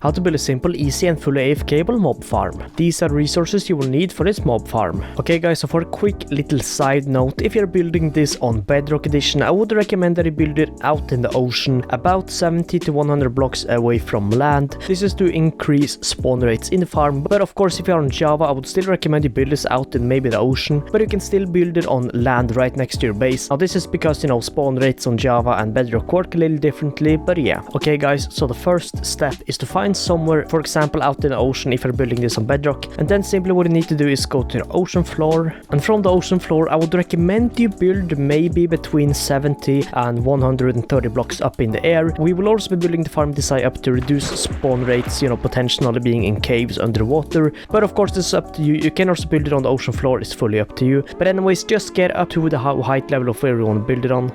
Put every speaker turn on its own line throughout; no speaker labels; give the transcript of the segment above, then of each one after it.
How to build a simple, easy and fully AFKable mob farm. These are resources you will need for this mob farm. Okay guys, so for a quick little side note, if you're building this on Bedrock edition, I would recommend that you build it out in the ocean, about 70 to 100 blocks away from land. This is to increase spawn rates in the farm, but of course if you're on Java, I would still recommend you build this out in maybe the ocean, but you can still build it on land right next to your base. Now this is because, you know, spawn rates on Java and Bedrock work a little differently, but yeah. Okay guys, so the first step is to find somewhere, for example out in the ocean if you're building this on Bedrock, and then simply what you need to do is go to the ocean floor, and from the ocean floor I would recommend you build maybe between 70 and 130 blocks up in the air. We will also be building the farm this high up to reduce spawn rates, you know, potentially being in caves underwater, but of course this is up to you. You can also build it on the ocean floor, it's fully up to you, but anyways, just get up to the height level of where you want to build it on.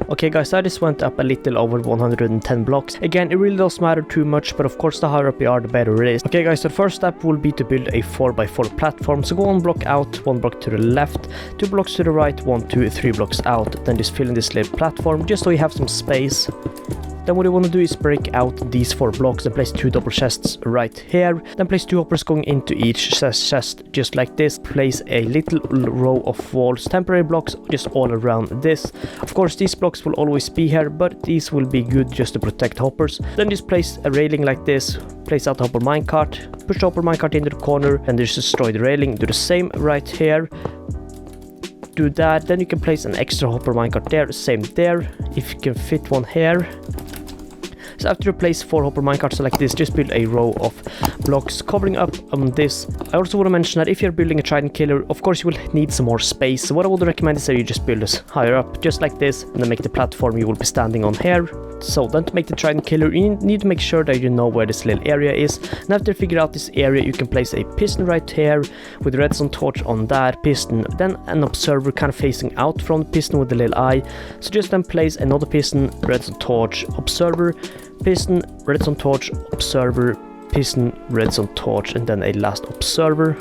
Okay guys, I just went up a little over 110 blocks. Again, it really doesn't matter too much, but of course the higher up you are, the better it is. Okay guys, so the first step will be to build a 4x4 platform. So go 1 block out, 1 block to the left, 2 blocks to the right, 1, 2, 3 blocks out. Then just fill in this little platform, just so you have some space. Then what you want to do is break out these 4 blocks and place 2 double chests right here. Then place 2 hoppers going into each chest just like this. Place a little row of walls, temporary blocks just all around this. Of course these blocks will always be here, but these will be good just to protect hoppers. Then just place a railing like this. Place out the hopper minecart. Push the hopper minecart into the corner and just destroy the railing. Do the same right here. Do that. Then you can place an extra hopper minecart there. Same there. If you can fit one here. So after you place 4 hopper minecarts like this, just build a row of blocks covering up on this. I also want to mention that if you're building a trident killer, of course you will need some more space. So what I would recommend is that you just build this higher up, just like this, and then make the platform you will be standing on here. So then to make the trident killer, you need to make sure that you know where this little area is. And after you figure out this area, you can place a piston right here with a redstone torch on that piston. Then an observer kind of facing out from the piston with the little eye. So just then place another piston, redstone torch, observer, piston, redstone torch, observer, piston, redstone torch, and then a last observer.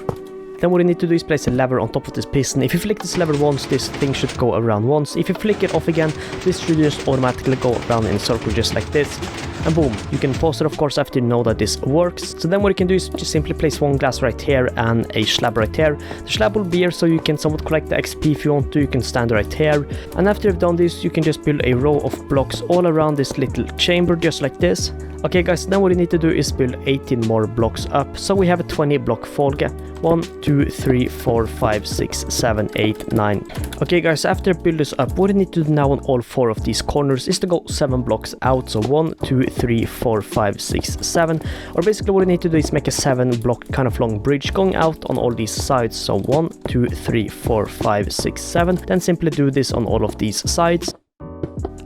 Then what you need to do is place a lever on top of this piston. If you flick this lever once, this thing should go around once. If you flick it off again, this should just automatically go around in a circle just like this. And boom, you can pause it of course after you know that this works. So then what you can do is just simply place 1 glass right here and a slab right here. The slab will be here so you can somewhat collect the XP if you want to. You can stand right here. And after you've done this, you can just build a row of blocks all around this little chamber just like this. Okay guys, then what you need to do is build 18 more blocks up. So we have a 20 block folga. 1, 2, 3, 4, 5, 6, 7, 8, 9. Okay guys, after you build this up, what you need to do now on all 4 of these corners is to go 7 blocks out. So 1, 2, 3, 4, 5, 6, 7. Or basically what you need to do is make a 7 block kind of long bridge going out on all these sides. So 1, 2, 3, 4, 5, 6, 7. Then simply do this on all of these sides.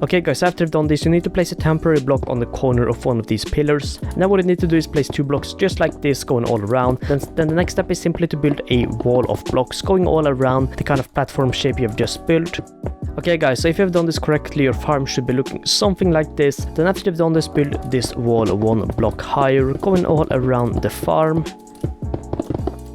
Okay guys, after you've done this, you need to place a temporary block on the corner of one of these pillars. Now what you need to do is place 2 blocks just like this going all around. Then the next step is simply to build a wall of blocks going all around the kind of platform shape you have just built. Okay guys, so if you have done this correctly, your farm should be looking something like this. Then after you've done this, build this wall 1 block higher going all around the farm.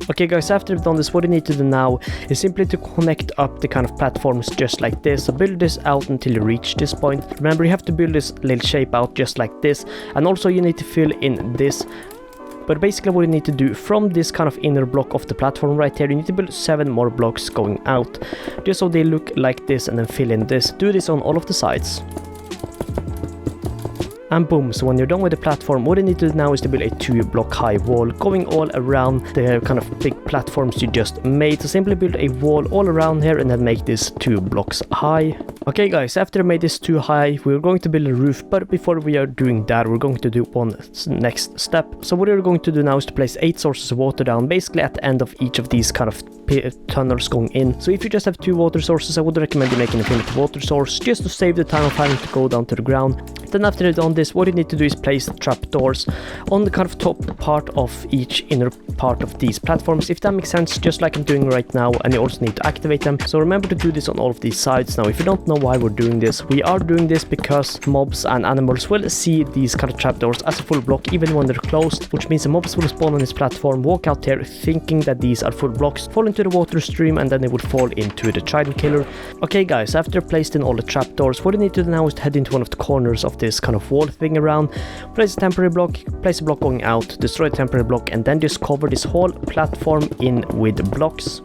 Okay guys, after you've done this, what you need to do now is simply to connect up the kind of platforms just like this. So build this out until you reach this point. Remember, you have to build this little shape out just like this. And also you need to fill in this. But basically what you need to do from this kind of inner block of the platform right here, you need to build 7 more blocks going out. Just so they look like this, and then fill in this. Do this on all of the sides. And boom, so when you're done with the platform, what you need to do now is to build a 2 block high wall going all around the kind of big platforms you just made. So simply build a wall all around here and then make this 2 blocks high. Okay guys, after I made this too high, we're going to build a roof, but before we are doing that, we're going to do one next step. So what we're going to do now is to place 8 sources of water down, basically at the end of each of these kind of tunnels going in. So if you just have 2 water sources, I would recommend you making a primitive water source, just to save the time of having to go down to the ground. Then after you've done this, what you need to do is place trapdoors on the kind of top part of each inner part of these platforms, if that makes sense, just like I'm doing right now, and you also need to activate them. So remember to do this on all of these sides. Now if you don't know why we're doing this, we are doing this because mobs and animals will see these kind of trapdoors as a full block even when they're closed, which means the mobs will spawn on this platform, walk out here thinking that these are full blocks, fall into the water stream, and then they would fall into the trident killer. Okay guys, after placed in all the trapdoors, what you need to do now is to head into one of the corners of of this kind of wall thing around, place a temporary block, place a block going out, destroy a temporary block, and then just cover this whole platform in with blocks.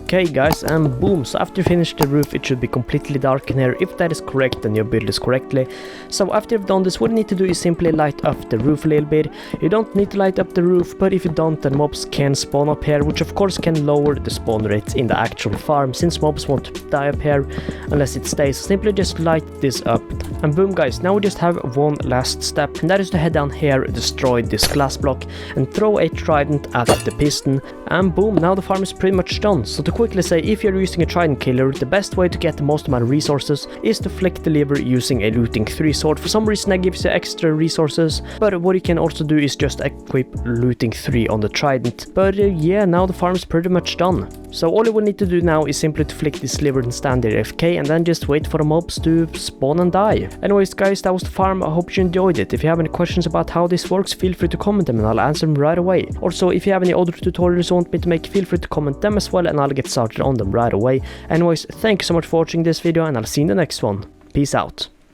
Okay guys, and boom, so after you finish the roof it should be completely dark in here. If that is correct, then your build is correctly. So after you've done this, what you need to do is simply light up the roof a little bit. You don't need to light up the roof, but if you don't, then mobs can spawn up here, which of course can lower the spawn rates in the actual farm, since mobs won't die up here unless it stays. So simply just light this up. And boom guys, now we just have one last step, and that is to head down here, destroy this glass block, and throw a trident at the piston. And boom, now the farm is pretty much done. So to quickly say, if you're using a trident killer, the best way to get the most amount of resources is to flick the lever using a looting 3 sword. For some reason that gives you extra resources, but what you can also do is just equip looting 3 on the trident. But yeah, now the farm is pretty much done. So all you will need to do now is simply to flick this lever and stand there AFK, and then just wait for the mobs to spawn and die. Anyways guys, that was the farm. I hope you enjoyed it. If you have any questions about how this works, feel free to comment them and I'll answer them right away. Also, if you have any other tutorials you want me to make, feel free to comment them as well and I'll get started on them right away. Anyways, thank you so much for watching this video and I'll see you in the next one. Peace out.